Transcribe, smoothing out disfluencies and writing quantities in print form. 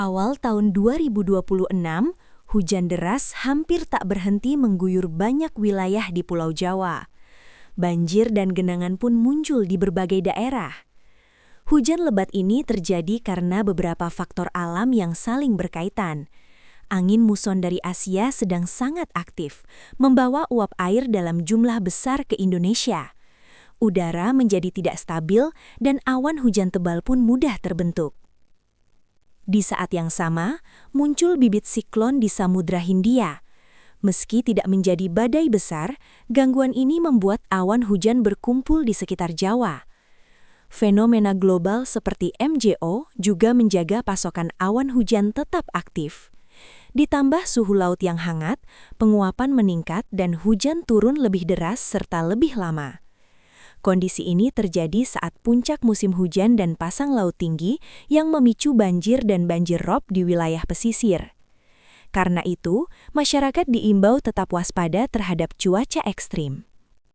Awal tahun 2026, hujan deras hampir tak berhenti mengguyur banyak wilayah di Pulau Jawa. Banjir dan genangan pun muncul di berbagai daerah. Hujan lebat ini terjadi karena beberapa faktor alam yang saling berkaitan. Angin muson dari Asia sedang sangat aktif, membawa uap air dalam jumlah besar ke Indonesia. Udara menjadi tidak stabil dan awan hujan tebal pun mudah terbentuk. Di saat yang sama, muncul bibit siklon di Samudra Hindia. Meski tidak menjadi badai besar, gangguan ini membuat awan hujan berkumpul di sekitar Jawa. Fenomena global seperti MJO juga menjaga pasokan awan hujan tetap aktif. Ditambah suhu laut yang hangat, penguapan meningkat dan hujan turun lebih deras serta lebih lama. Kondisi ini terjadi saat puncak musim hujan dan pasang laut tinggi yang memicu banjir dan banjir rob di wilayah pesisir. Karena itu, masyarakat diimbau tetap waspada terhadap cuaca ekstrim.